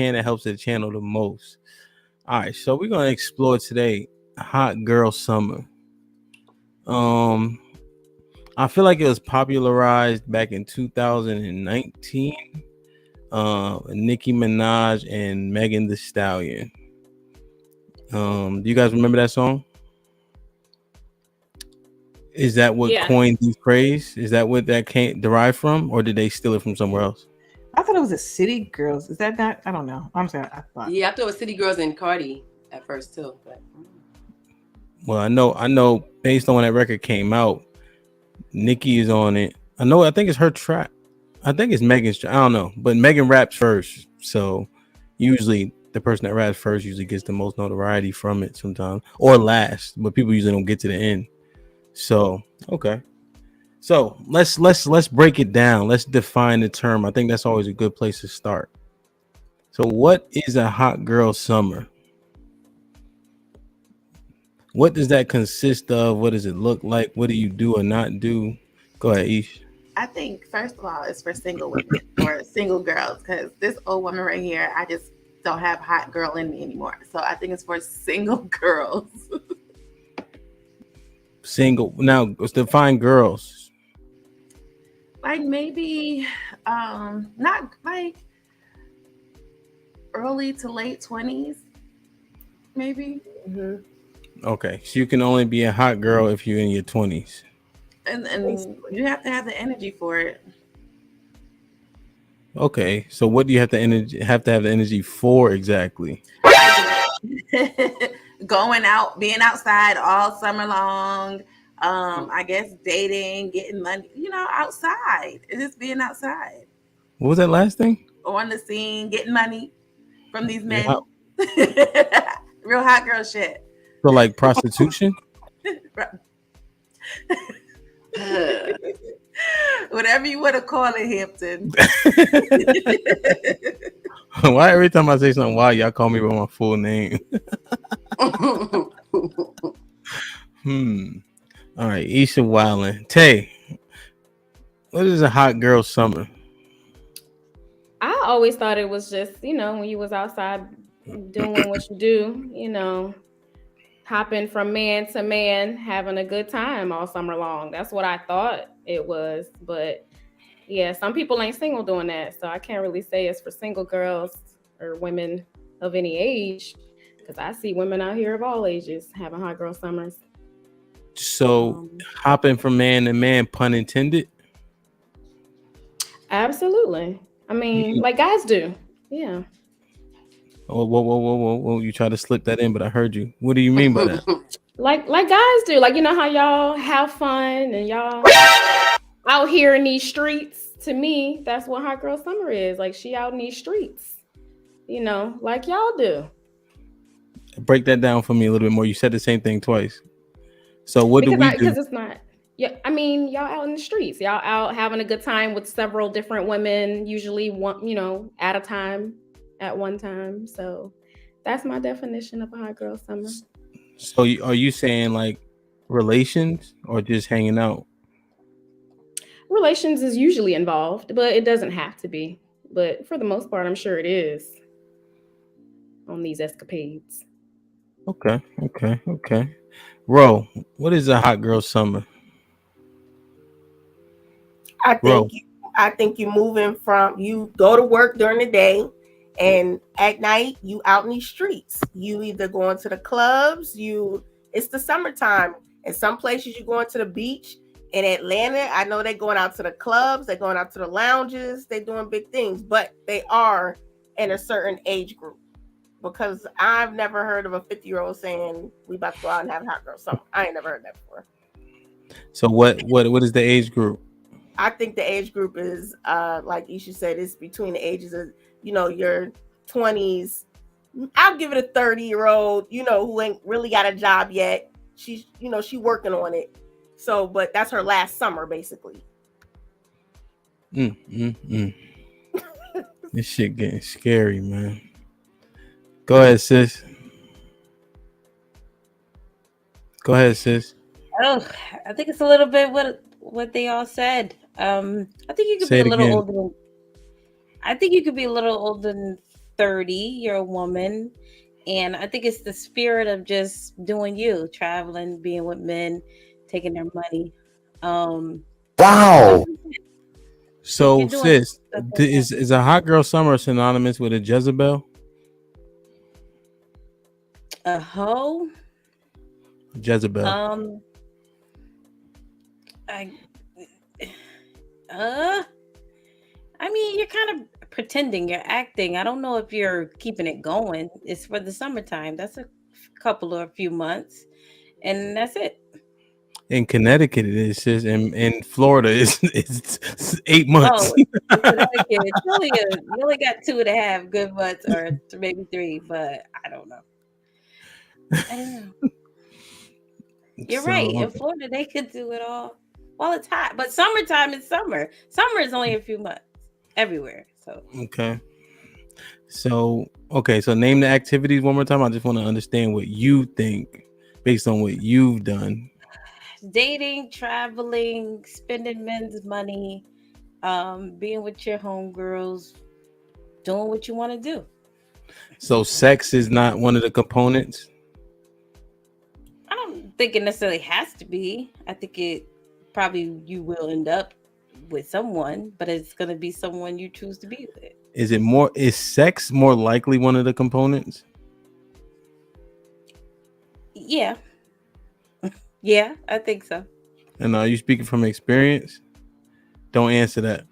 can, it helps the channel the most. All right, so we're gonna explore today hot girl summer. Um, I feel like it was popularized back in 2019. Nicki Minaj and Megan Thee Stallion. Do you guys remember that song? Is that what Yeah. coined the phrase? Is that what that came derived from, or did they steal it from somewhere else? I thought it was a City Girls. Is that not? I don't know. I'm sorry. I thought. Yeah, I thought it was City Girls and Cardi at first too. But Well, I know. Based on when that record came out, Nicki is on it. I think it's her track. I think it's Megan's track. I don't know, but Megan raps first, so usually the person that raps first usually gets the most notoriety from it sometimes, or last, but people usually don't get to the end. So okay. So let's break it down. Let's define the term. I think that's always a good place to start. So what is a hot girl summer? What does that consist of? What does it look like? What do you do or not do? Go ahead, Ish. I think first of all, it's for single women or single girls, because this old woman right here, I just don't have hot girl in me anymore. So I think it's for single girls. Single. Now, let's define girls. Like maybe not like early to late 20s, maybe. Okay, so you can only be a hot girl if you're in your 20s. And you have to have the energy for it. Okay, so what do you have to have the energy for exactly? Going out, being outside all summer long. I guess dating, getting money, outside. It's just being outside. What was that last thing? On the scene, getting money from these men. Yeah. Real hot girl shit. So like prostitution? Whatever you want to call it, Hampton. Why every time I say something wild, y'all call me by my full name? All right, Esha Wildin. Tay, what is a hot girl summer? I always thought it was just, when you was outside doing what you do, hopping from man to man, having a good time all summer long. That's what I thought it was. But yeah, some people ain't single doing that. So I can't really say it's for single girls or women of any age, because I see women out here of all ages having hot girl summers. So hopping from man to man, pun intended? Absolutely. I mean, like guys do. Yeah. Oh, whoa. You try to slip that in, but I heard you. What do you mean by that? Like guys do. Like, how y'all have fun and y'all out here in these streets. To me, that's what hot girl summer is. Like, she out in these streets, like y'all do. Break that down for me a little bit more. You said the same thing twice. So what do we do? Because it's not. Yeah, I mean, y'all out in the streets. Y'all out having a good time with several different women, usually one, at a time. At one time. So that's my definition of a hot girl summer. So are you saying like relations or just hanging out? Relations is usually involved, but it doesn't have to be. But for the most part, I'm sure it is on these escapades. Okay. Ro, what is a hot girl summer? I think you moving from, you go to work during the day, and at night, you out in these streets. You either going to the clubs, it's the summertime. In some places, you're going to the beach. In Atlanta, I know they're going out to the clubs. They're going out to the lounges. They're doing big things. But they are in a certain age group. Because I've never heard of a 50-year-old saying, we about to go out and have a hot girl summer. I ain't never heard that before. So what is the age group? I think the age group is, like Isha said, it's between the ages of, your 20s. I'll give it a 30-year-old, who ain't really got a job yet. She's, she working on it. So, but that's her last summer, basically. This shit getting scary, man. Go ahead, sis. Oh, I think it's a little bit what they all said. I think you could be a little older. I think you could be a little older than 30, you're a woman. And I think it's the spirit of just doing you, traveling, being with men, taking their money. Wow. So, You're doing sis, stuff like that. is a hot girl summer synonymous with a Jezebel? A hoe? Jezebel. Um, I, uh, I mean, you're kind of pretending, you're acting. I don't know if you're keeping it going. It's for the summertime. That's a couple or a few months, and that's it. In Connecticut, it is, sis. In Florida, it's 8 months. Oh, in Connecticut, you only got 2.5 good months, or maybe 3, but I don't know. I don't know. You're So, right. In Florida, they could do it all while it's hot, but summertime is summer. Summer is only a few months everywhere. So okay. So, okay. So, name the activities one more time. I just want to understand what you think based on what you've done. dating, traveling, spending men's money, being with your homegirls, doing what you want to do. So, sex is not one of the components. I don't think it necessarily has to be. I think it probably you will end up with someone, but it's gonna be someone you choose to be with. Is sex more likely one of the components? Yeah. Yeah, I think so. And are you speaking from experience? Don't answer that.